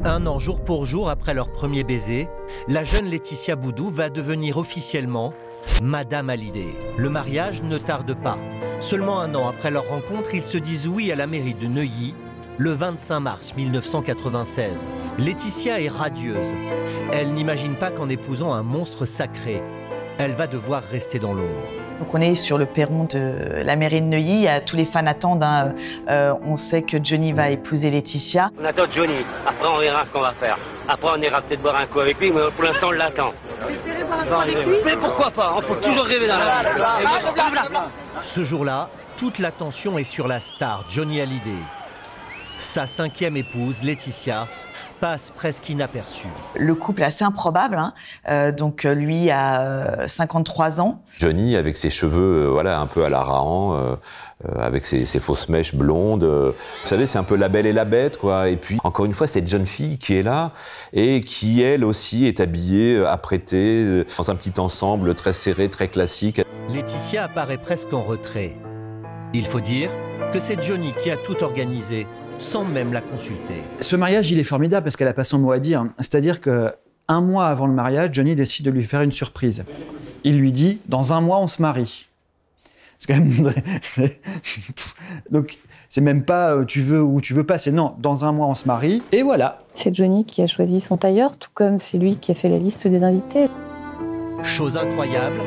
1 an jour pour jour après leur premier baiser, la jeune Laetitia Boudou va devenir officiellement Madame Hallyday. Le mariage ne tarde pas. Seulement 1 an après leur rencontre, ils se disent oui à la mairie de Neuilly, le 25 mars 1996. Laetitia est radieuse. Elle n'imagine pas qu'en épousant un monstre sacré, elle va devoir rester dans l'ombre. Donc on est sur le perron de la mairie de Neuilly, tous les fans attendent, on sait que Johnny va épouser Laetitia. On attend Johnny, après on verra ce qu'on va faire. Après on ira peut-être boire un coup avec lui, mais pour l'instant on l'attend. Mais pourquoi pas, on peut toujours rêver dans la vie. Ce jour-là, toute l'attention est sur la star Johnny Hallyday. Sa 5e épouse, Laetitia, passe presque inaperçue. Le couple est assez improbable, donc lui a 53 ans. Johnny, avec ses cheveux voilà, un peu à la Rahan, avec ses fausses mèches blondes. Vous savez, c'est un peu La Belle et la Bête, quoi. Et puis, encore une fois, cette jeune fille qui est là et qui, elle aussi, est habillée, apprêtée, dans un petit ensemble très serré, très classique. Laetitia apparaît presque en retrait. Il faut dire que c'est Johnny qui a tout organisé, sans même la consulter. Ce mariage, il est formidable parce qu'elle n'a pas son mot à dire. C'est-à-dire qu'un mois avant le mariage, Johnny décide de lui faire une surprise. Il lui dit « Dans 1 mois, on se marie ». C'est quand même... Donc, c'est même pas tu veux ou tu veux pas, c'est non, dans 1 mois, on se marie, et voilà. C'est Johnny qui a choisi son tailleur, tout comme c'est lui qui a fait la liste des invités. Chose incroyable,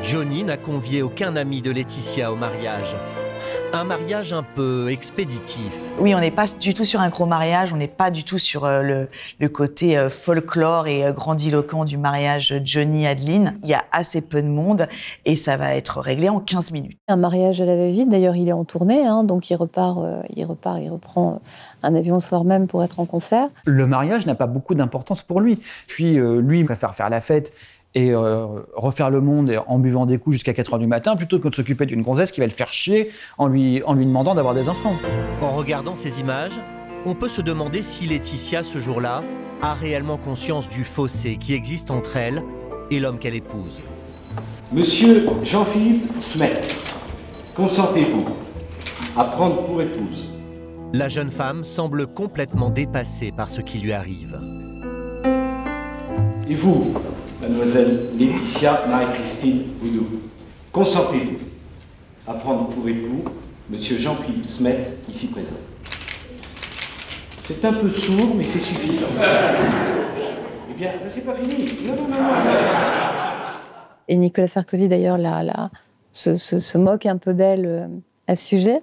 Johnny n'a convié aucun ami de Laetitia au mariage. Un mariage un peu expéditif. Oui, on n'est pas du tout sur un gros mariage, on n'est pas du tout sur le côté folklore et grandiloquent du mariage Johnny-Adeline. Il y a assez peu de monde et ça va être réglé en 15 minutes. Un mariage à la va-vite, d'ailleurs il est en tournée, donc il reprend un avion le soir même pour être en concert. Le mariage n'a pas beaucoup d'importance pour lui. Puis lui, il préfère faire la fête et refaire le monde en buvant des coups jusqu'à 4h du matin, plutôt que de s'occuper d'une gonzesse qui va le faire chier en lui demandant d'avoir des enfants. En regardant ces images, on peut se demander si Laetitia, ce jour-là, a réellement conscience du fossé qui existe entre elle et l'homme qu'elle épouse. Monsieur Jean-Philippe Smet, consentez-vous à prendre pour épouse? La jeune femme semble complètement dépassée par ce qui lui arrive. Et vous, mademoiselle Laetitia Marie-Christine Boudou, consentez-vous à prendre pour époux monsieur Jean-Philippe Smet, ici présent? C'est un peu sourd, mais c'est suffisant. Eh bien, c'est pas fini. Non. Et Nicolas Sarkozy, d'ailleurs, se moque un peu d'elle à ce sujet.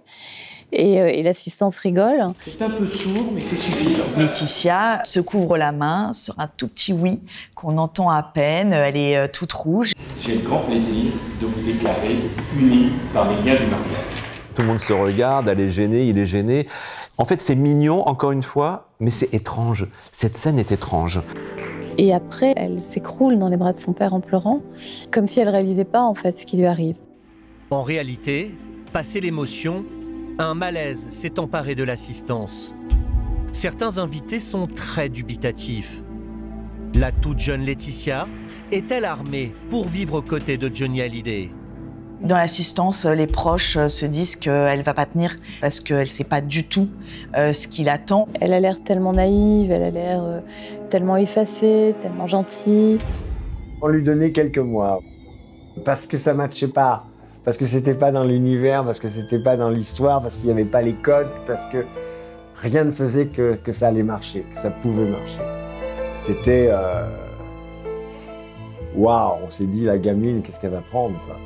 Et l'assistance rigole. C'est un peu sourd, mais c'est suffisant. Laetitia se couvre la main sur un tout petit oui qu'on entend à peine. Elle est toute rouge. J'ai le grand plaisir de vous déclarer unis par les liens du mariage. Tout le monde se regarde, elle est gênée, il est gêné. En fait, c'est mignon, encore une fois, mais c'est étrange. Cette scène est étrange. Et après, elle s'écroule dans les bras de son père en pleurant, comme si elle ne réalisait pas, en fait, ce qui lui arrive. En réalité, passé l'émotion, un malaise s'est emparé de l'assistance. Certains invités sont très dubitatifs. La toute jeune Laetitia est-elle armée pour vivre aux côtés de Johnny Hallyday? Dans l'assistance, les proches se disent qu'elle ne va pas tenir parce qu'elle ne sait pas du tout ce qu'il attend. Elle a l'air tellement naïve, elle a l'air tellement effacée, tellement gentille. On lui donnait quelques mois parce que ça ne matchait pas. Parce que c'était pas dans l'univers, parce que c'était pas dans l'histoire, parce qu'il n'y avait pas les codes, parce que rien ne faisait que ça allait marcher, que ça pouvait marcher. C'était... Waouh, on s'est dit, la gamine, qu'est-ce qu'elle va prendre, quoi.